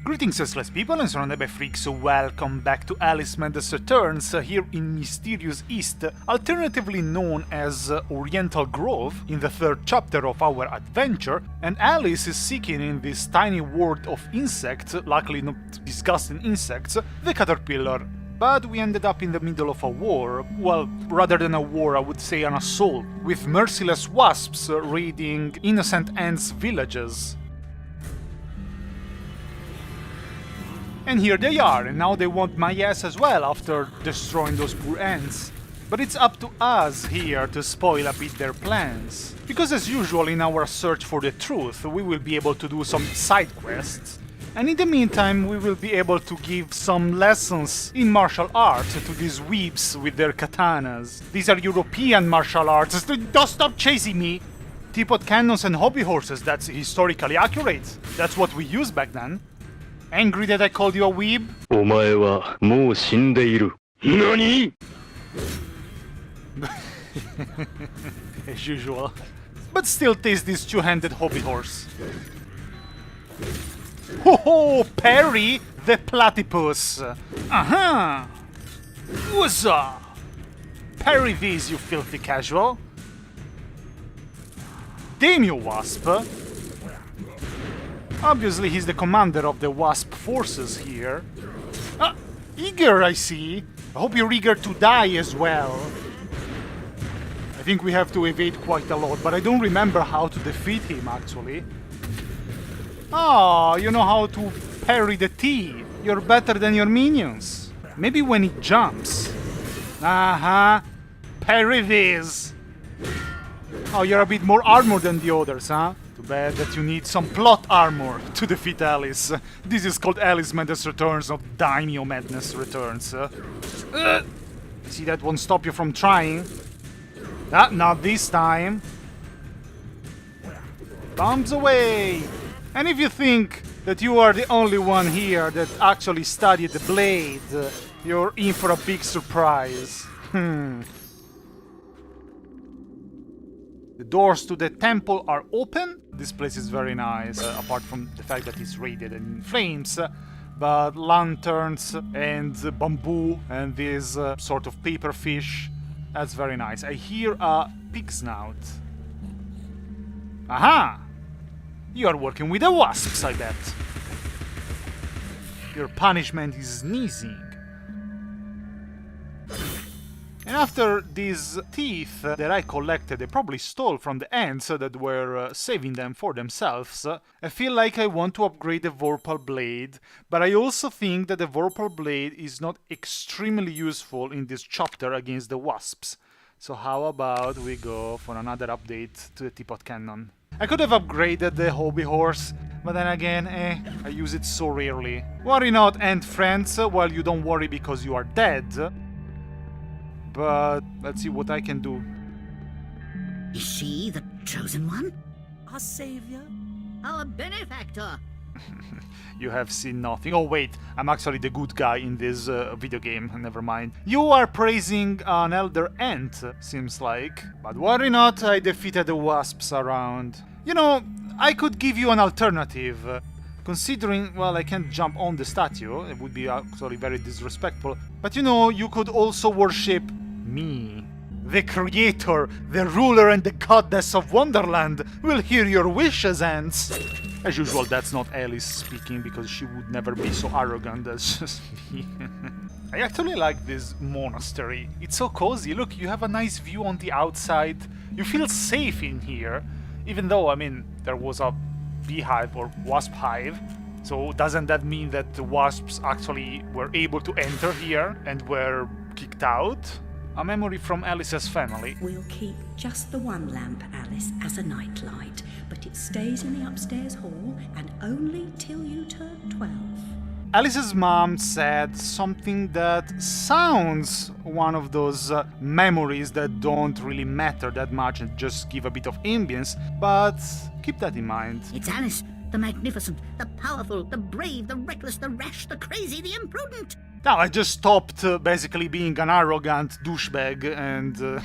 Greetings useless people and SurroundEdByFreaks, welcome back to Alice Mendes Returns here in Mysterious East, alternatively known as Oriental Grove, in the third chapter of our adventure, and Alice is seeking in this tiny world of insects, luckily not disgusting insects, the caterpillar. But we ended up in the middle of a war, well, rather than a war I would say an assault, with merciless wasps raiding innocent ants' villages. And here they are, and now they want my ass as well after destroying those poor ants. But it's up to us here to spoil a bit their plans. Because as usual in our search for the truth, we will be able to do some side quests. And in the meantime, we will be able to give some lessons in martial arts to these weebs with their katanas. These are European martial arts. Don't stop chasing me! Teapot cannons and hobby horses, that's historically accurate. That's what we used back then. Angry that I called you a weeb? お前はもう死んでいる。何? As usual. But still taste this two-handed hobby horse. Ho ho! Perry the platypus! Aha! Wuzza! Parry these, you filthy casual! Damn you, wasp! Obviously he's the commander of the wasp forces here. Eager, I see! I hope you're eager to die as well. I think we have to evade quite a lot, but I don't remember how to defeat him, actually. Ah, you know how to parry the T. You're better than your minions. Maybe when he jumps. Uh-huh. Parry this. Oh, you're a bit more armored than the others, huh? Too bad that you need some plot armor to defeat Alice. This is called Alice Madness Returns, not Daimyo Madness Returns. See, that won't stop you from trying. Not this time. Bombs away! And if you think that you are the only one here that actually studied the blade, you're in for a big surprise. The doors to the temple are open. This place is very nice, apart from the fact that it's raided and in flames. But lanterns and bamboo and this sort of paper fish, that's very nice. I hear a pig snout. Aha! You are working with the wasps, I bet. Your punishment is sneezing. And after these teeth that I collected, I probably stole from the ants that were saving them for themselves, I feel like I want to upgrade the Vorpal blade, but I also think that the Vorpal blade is not extremely useful in this chapter against the wasps. So how about we go for another update to the teapot cannon. I could have upgraded the hobby horse, but then again, I use it so rarely. Worry not, ant friends, while you don't worry because you are dead. But let's see what I can do. Is she the chosen one? Our savior? Our benefactor? You have seen nothing. Oh wait, I'm actually the good guy in this video game, never mind. You are praising an elder ant, seems like. But worry not, I defeated the wasps around. You know, I could give you an alternative. Considering, well, I can't jump on the statue, it would be actually very disrespectful. But you know, you could also worship me. The creator, the ruler and the goddess of Wonderland will hear your wishes, ants. As usual, that's not Alice speaking, because she would never be so arrogant as just me. I actually like this monastery. It's so cozy. Look, you have a nice view on the outside. You feel safe in here. Even though, I mean, there was a beehive or wasp hive. So doesn't that mean that the wasps actually were able to enter here and were kicked out? A memory from Alice's family. We'll keep just the one lamp, Alice, as a nightlight, but it stays in the upstairs hall and only till you turn 12. Alice's mom said something that sounds one of those memories that don't really matter that much and just give a bit of ambience, but keep that in mind. It's Alice, the magnificent, the powerful, the brave, the reckless, the rash, the crazy, the imprudent. Now, I just stopped basically being an arrogant douchebag and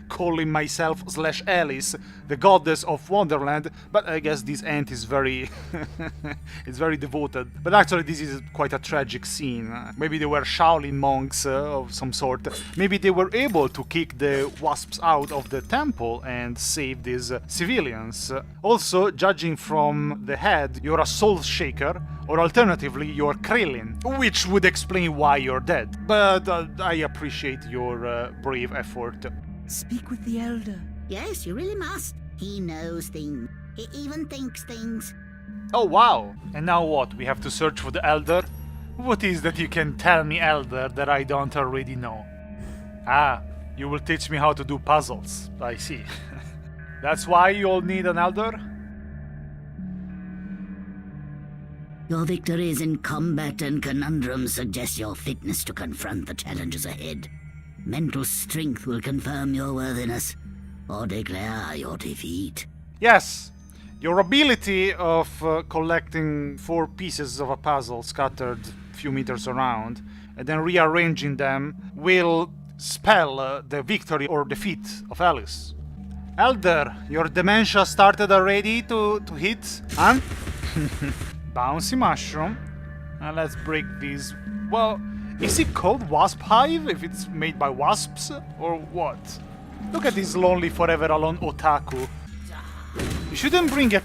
calling myself / Alice the goddess of Wonderland, but I guess this ant is very it's very devoted. But actually this is quite a tragic scene. Maybe they were Shaolin monks of some sort. Maybe they were able to kick the wasps out of the temple and save these civilians. Also, judging from the head, you're a soul shaker, or alternatively, you're Krillin, which would explain why you're dead. But I appreciate your brave effort. Speak with the Elder. Yes, you really must. He knows things. He even thinks things. Oh wow! And now what? We have to search for the Elder? What is that you can tell me, Elder, that I don't already know? Ah, you will teach me how to do puzzles. I see. That's why you all need an Elder? Your victories in combat and conundrums suggest your fitness to confront the challenges ahead. Mental strength will confirm your worthiness, or declare your defeat. Yes! Your ability of collecting 4 pieces of a puzzle scattered a few meters around, and then rearranging them, will spell the victory or defeat of Alice. Elder, your dementia started already to hit, huh? Bouncy mushroom. And let's break these. Well, is it called Wasp Hive if it's made by wasps? Or what? Look at this lonely forever alone otaku. You shouldn't bring a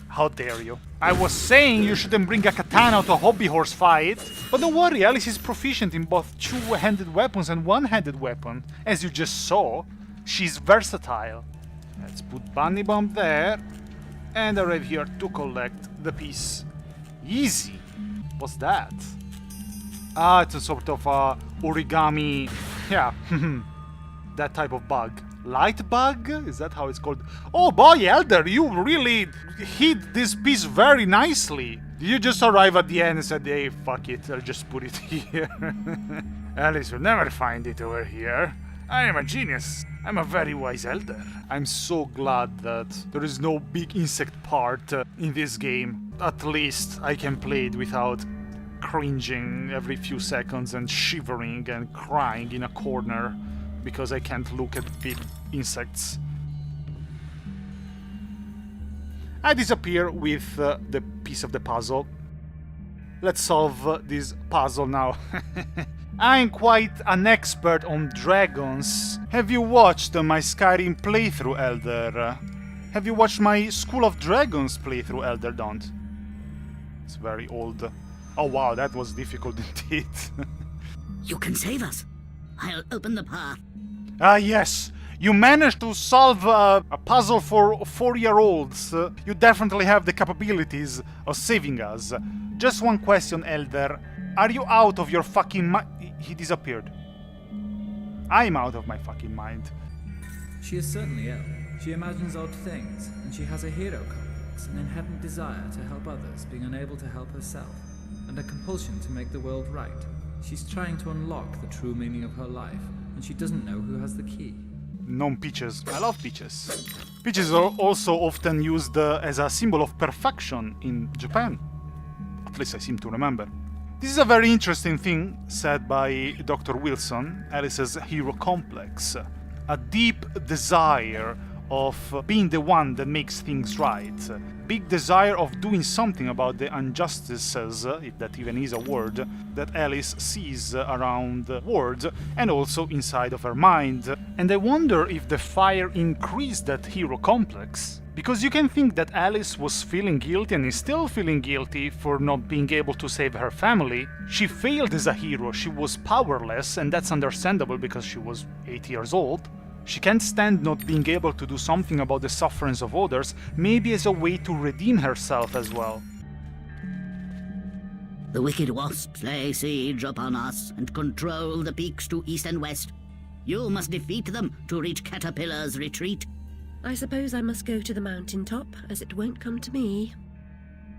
How dare you? I was saying you shouldn't bring a katana to a hobby horse fight. But don't worry, Alice is proficient in both two-handed weapons and one-handed weapon. As you just saw, she's versatile. Let's put Bunny Bomb there. And arrive here to collect the piece. Easy. What's that? Ah, it's a sort of origami. Yeah, that type of bug. Light bug? Is that how it's called? Oh boy, Elder, you really hid this piece very nicely. Did you just arrive at the end and said, hey, fuck it, I'll just put it here? Alice will never find it over here. I am a genius. I'm a very wise elder. I'm so glad that there is no big insect part in this game. At least I can play it without cringing every few seconds and shivering and crying in a corner because I can't look at big insects. I disappear with the piece of the puzzle. Let's solve this puzzle now. I'm quite an expert on dragons. Have you watched my Skyrim playthrough, Elder? Have you watched my School of Dragons playthrough, Elder? Don't. It's very old. Oh wow, that was difficult indeed. You can save us. I'll open the path. Ah yes, you managed to solve a puzzle for 4-year-olds. You definitely have the capabilities of saving us. Just one question, Elder. Are you out of your fucking mind? He disappeared. I'm out of my fucking mind. She is certainly ill. She imagines odd things, and she has a hero complex, an inherent desire to help others, being unable to help herself, and a compulsion to make the world right. She's trying to unlock the true meaning of her life, and she doesn't know who has the key. Peaches. I love peaches. Peaches are also often used as a symbol of perfection in Japan. At least I seem to remember. This is a very interesting thing said by Dr. Wilson, Alice's hero complex. A deep desire of being the one that makes things right. Big desire of doing something about the injustices, if that even is a word, that Alice sees around the world and also inside of her mind. And I wonder if the fire increased that hero complex. Because you can think that Alice was feeling guilty and is still feeling guilty for not being able to save her family. She failed as a hero, she was powerless, and that's understandable because she was 8 years old. She can't stand not being able to do something about the sufferings of others, maybe as a way to redeem herself as well. The wicked wasps lay siege upon us and control the peaks to east and west. You must defeat them to reach Caterpillar's retreat. I suppose I must go to the mountaintop, as it won't come to me.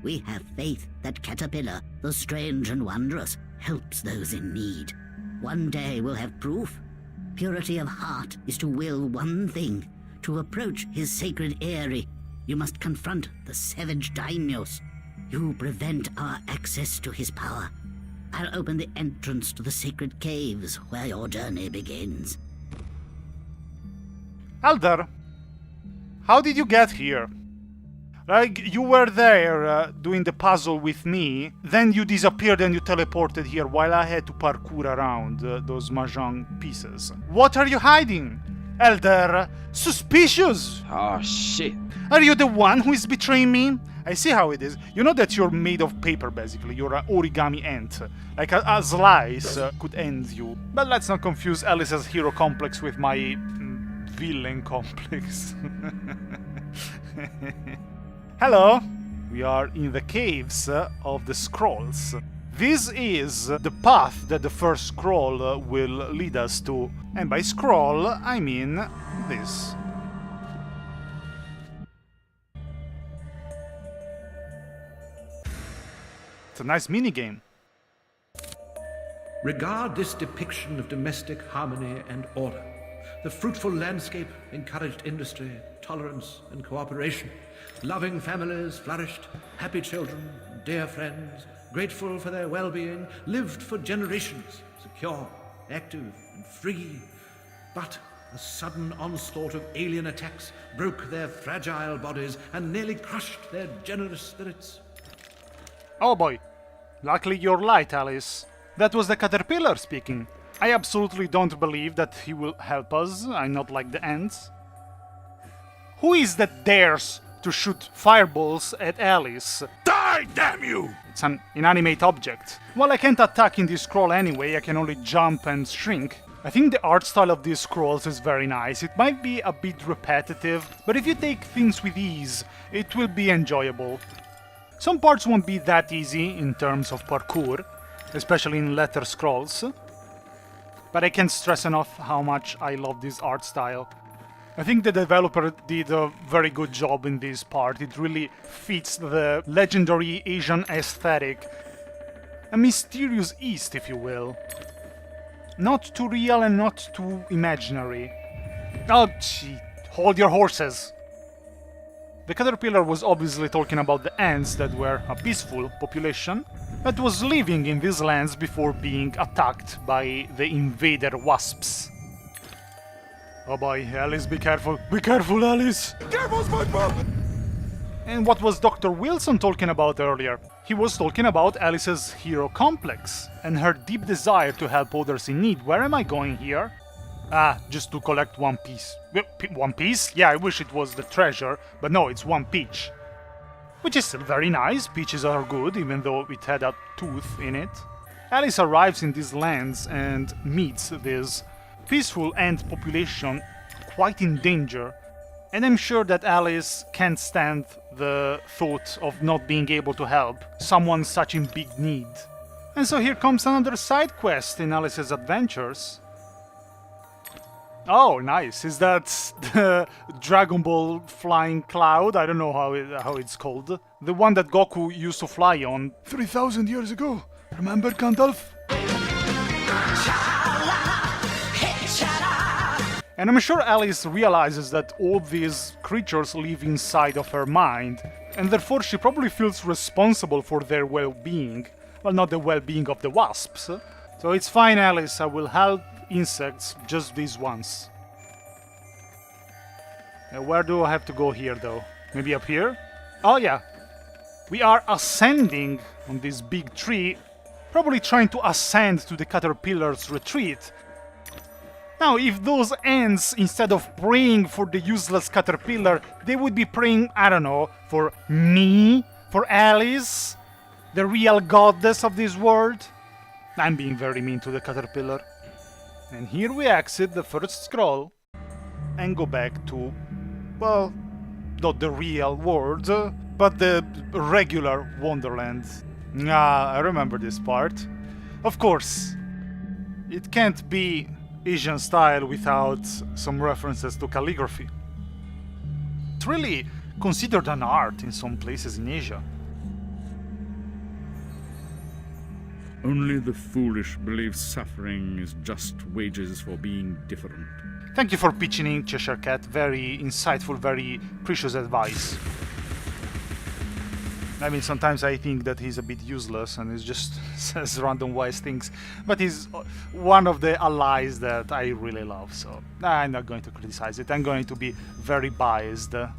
We have faith that Caterpillar, the strange and wondrous, helps those in need. One day we'll have proof. Purity of heart is to will one thing. To approach his sacred eyrie, you must confront the savage daimyos. You prevent our access to his power. I'll open the entrance to the sacred caves where your journey begins. Elder, how did you get here? Like, you were there doing the puzzle with me, then you disappeared and you teleported here while I had to parkour around those mahjong pieces. What are you hiding? Elder, suspicious! Oh shit. Are you the one who is betraying me? I see how it is. You know that you're made of paper, basically. You're an origami ant. Like a slice could end you. But let's not confuse Alice's hero complex with my villain complex. Hello! We are in the caves of the scrolls. This is the path that the first scroll will lead us to. And by scroll, I mean this. It's a nice minigame. Regard this depiction of domestic harmony and order. The fruitful landscape encouraged industry, tolerance, and cooperation. Loving families flourished, happy children, dear friends, grateful for their well-being, lived for generations, secure, active, and free. But a sudden onslaught of alien attacks broke their fragile bodies and nearly crushed their generous spirits. Oh boy. Luckily you're light, Alice. That was the caterpillar speaking. I absolutely don't believe that he will help us. I'm not like the ants. Who is that dares to shoot fireballs at Alice? Die, damn you! It's an inanimate object. Well, I can't attack in this scroll anyway, I can only jump and shrink. I think the art style of these scrolls is very nice. It might be a bit repetitive, but if you take things with ease, it will be enjoyable. Some parts won't be that easy in terms of parkour, especially in later scrolls. But I can't stress enough how much I love this art style. I think the developer did a very good job in this part. It really fits the legendary Asian aesthetic. A mysterious East, if you will. Not too real and not too imaginary. Oh, gee, hold your horses. The caterpillar was obviously talking about the ants that were a peaceful population that was living in these lands before being attacked by the invader wasps. Oh boy, Alice, be careful. Be careful, Alice! Careful, SpongeBob! And what was Dr. Wilson talking about earlier? He was talking about Alice's hero complex and her deep desire to help others in need. Where am I going here? Ah, just to collect one piece. One piece? Yeah, I wish it was the treasure, but no, it's one peach. Which is still very nice. Peaches are good, even though it had a tooth in it. Alice arrives in these lands and meets this peaceful ant population quite in danger. And I'm sure that Alice can't stand the thought of not being able to help someone such in big need. And so here comes another side quest in Alice's adventures. Oh, nice. Is that the Dragon Ball flying cloud? I don't know how it's called. The one that Goku used to fly on 3,000 years ago. Remember, Gandalf? And I'm sure Alice realizes that all these creatures live inside of her mind, and therefore she probably feels responsible for their well-being. Well, not the well-being of the wasps. So it's fine, Alice, I will help insects just these once. Where do I have to go here, though? Maybe up here? Oh, yeah. We are ascending on this big tree, probably trying to ascend to the caterpillar's retreat. Now, if those ants, instead of praying for the useless caterpillar, they would be praying, I don't know, for me? For Alice? The real goddess of this world? I'm being very mean to the caterpillar. And here we exit the first scroll and go back to, well, not the real world, but the regular Wonderland. Ah, I remember this part. Of course, it can't be Asian style without some references to calligraphy. It's really considered an art in some places in Asia. Only the foolish believe suffering is just wages for being different. Thank you for pitching in, Cheshire Cat. Very insightful, very precious advice. I mean, sometimes I think that he's a bit useless and he just says random wise things, but he's one of the allies that I really love, so I'm not going to criticize it. I'm going to be very biased. A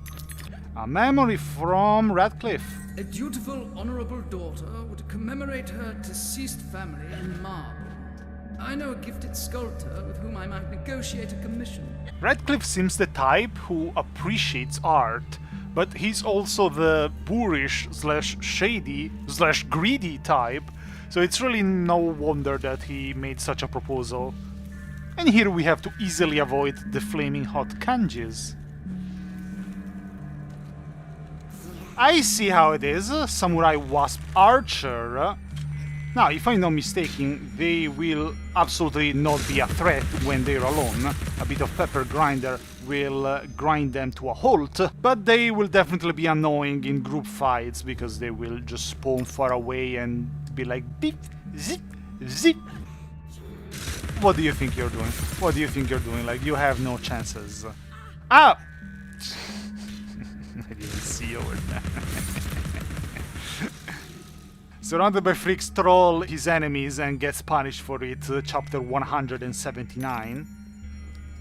memory from Radcliffe. A dutiful, honorable daughter would commemorate her deceased family in marble. I know a gifted sculptor with whom I might negotiate a commission. Radcliffe seems the type who appreciates art, but he's also the boorish / shady / greedy type, so it's really no wonder that he made such a proposal. And here we have to easily avoid the flaming hot kanjis. I see how it is, Samurai Wasp Archer. Now, if I'm not mistaken, they will absolutely not be a threat when they're alone. A bit of pepper grinder will grind them to a halt, but they will definitely be annoying in group fights because they will just spawn far away and be like beep, zip, zip. What do you think you're doing? What do you think you're doing? Like, you have no chances. Ah! I didn't see over there. Surrounded by freaks troll his enemies and gets punished for it, chapter 179.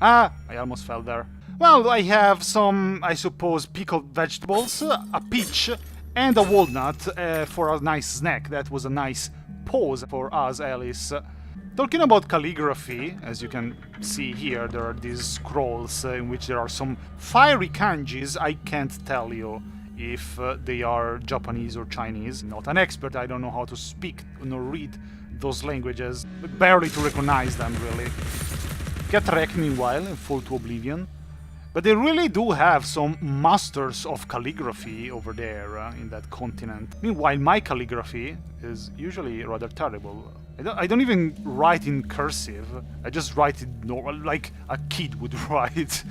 Ah, I almost fell there. Well, I have some, I suppose, pickled vegetables, a peach, and a walnut for a nice snack. That was a nice pause for us, Alice. Talking about calligraphy, as you can see here, there are these scrolls in which there are some fiery kanjis. I can't tell you if they are Japanese or Chinese. Not an expert, I don't know how to speak nor read those languages, barely to recognize them, really. Get wrecked meanwhile and fall to oblivion. But they really do have some masters of calligraphy over there in that continent. Meanwhile, my calligraphy is usually rather terrible. I don't even write in cursive, I just write it normal, like a kid would write.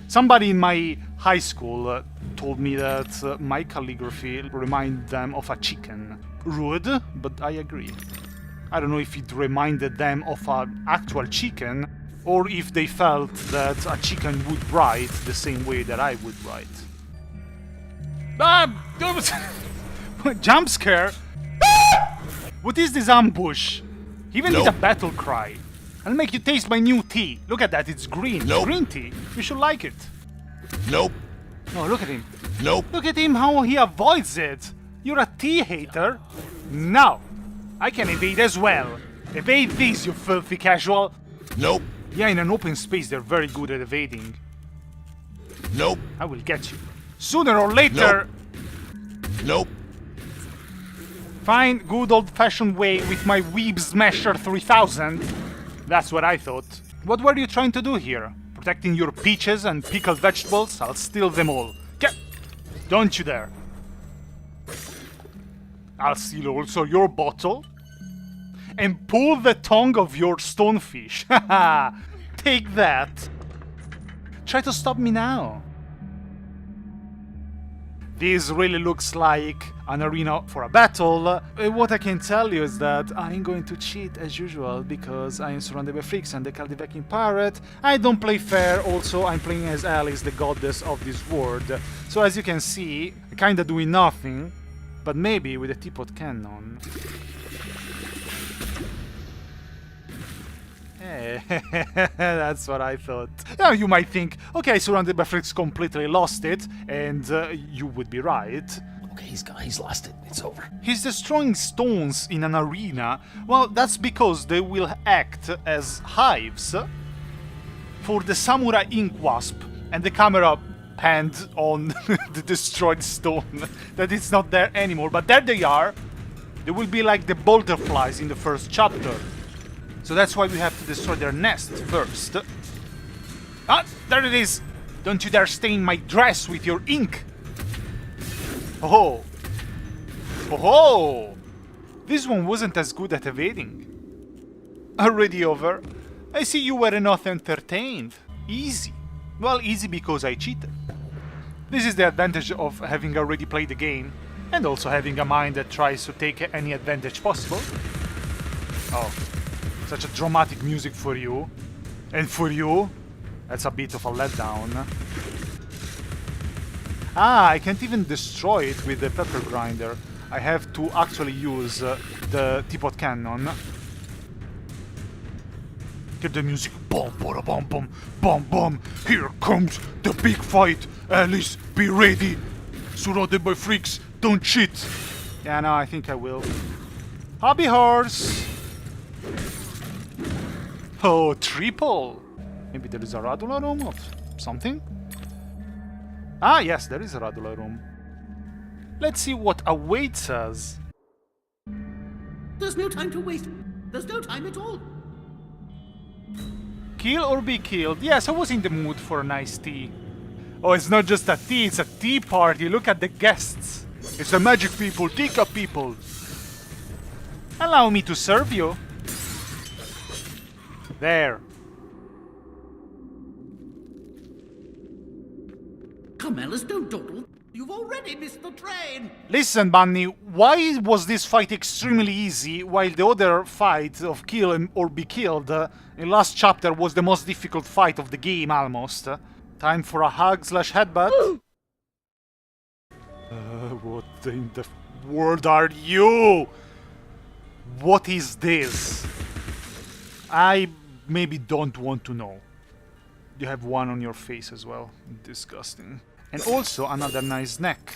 Somebody in my high school told me that my calligraphy reminded them of a chicken. Rude, but I agree. I don't know if it reminded them of an actual chicken, or if they felt that a chicken would write the same way that I would write. Ah! Jump scare! Ah! What is this ambush? He even did a battle cry. I'll make you taste my new tea. Look at that, it's green. Nope. Green tea. You should like it. Nope. Oh, look at him. Nope. Look at him, how he avoids it. You're a tea hater. No. I can evade as well. Evade this, you filthy casual. Nope. Yeah, in an open space, they're very good at evading. Nope. I will get you. Sooner or later. Nope. Fine, good old-fashioned way with my Weeb Smasher 3000. That's what I thought. What were you trying to do here? Protecting your peaches and pickled vegetables? I'll steal them all. Don't you dare. I'll steal also your bottle. And pull the tongue of your stonefish. Haha! Take that. Try to stop me now. This really looks like an arena for a battle. What I can tell you is that I'm going to cheat as usual because I am surrounded by freaks and the cultivating pirate. I don't play fair, also I'm playing as Alice, the goddess of this world. So as you can see, I'm kinda doing nothing, but maybe with a teapot cannon. That's what I thought. Now you might think, okay, surrounded by freaks completely lost it, and you would be right. Okay, he's lost it. It's over. He's destroying stones in an arena. Well, that's because they will act as hives for the samurai ink wasp, and the camera panned on the destroyed stone that it's not there anymore, but there they are. They will be like the butterflies in the first chapter. So that's why we have to destroy their nest first. Ah, there it is! Don't you dare stain my dress with your ink! Oh! Oh! This one wasn't as good at evading. Already over? I see you were not entertained. Easy. Well, easy because I cheated. This is the advantage of having already played the game, and also having a mind that tries to take any advantage possible. Oh. Such a dramatic music for you. And for you, that's a bit of a letdown. Ah, I can't even destroy it with the pepper grinder. I have to actually use the teapot cannon. Get the music. Boom, boom, boom, boom, boom, boom. Here comes the big fight. Alice, be ready. SurroundEdByFreaks, don't cheat. Yeah, no, I think I will. Hobby horse. Oh, triple. Maybe there is a radula room of something? Ah, yes, there is a radula room. Let's see what awaits us. There's no time to waste. There's no time at all. Kill or be killed. Yes, I was in the mood for a nice tea. Oh, it's not just a tea, it's a tea party. Look at the guests. It's a magic people, teacup people. Allow me to serve you. There. Come, Alice, don't dawdle. You've already missed the train. Listen, Bunny, why was this fight extremely easy while the other fight of kill or be killed in last chapter was the most difficult fight of the game almost? Time for a hug/headbutt. What in the world are you? What is this? I maybe don't want to know. You have one on your face as well. Disgusting. And also another nice neck.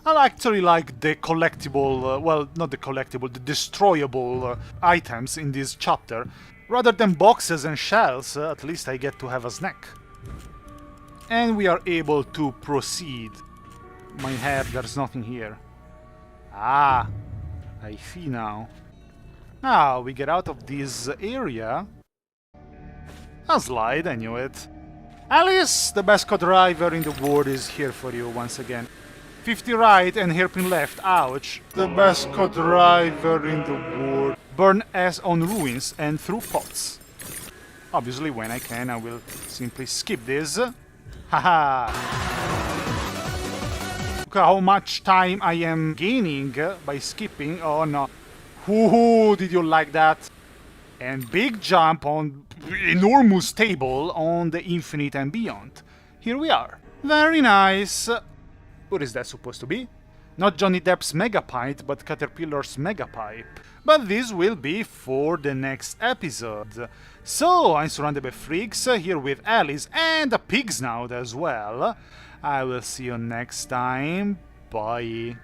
I actually like the collectible, well, not the collectible, the destroyable items in this chapter. Rather than boxes and shells, at least I get to have a snack. And we are able to proceed. My head, there's nothing here. Ah, I see now. Now we get out of this area. A slide, I knew it. Alice, the best co-driver in the world, is here for you once again. 50 right and hairpin left, ouch. The best co-driver in the world. Burn ass on ruins and through pots. Obviously, when I can, I will simply skip this. Haha! Look at how much time I am gaining by skipping. Oh no. Woohoo, did you like that? And big jump on enormous table on the infinite and beyond. Here we are. Very nice. What is that supposed to be? Not Johnny Depp's Megapint, but Caterpillar's Megapipe. But this will be for the next episode. So, I'm SurroundEdByFreaks, here with Alice and a pig snout as well. I will see you next time. Bye.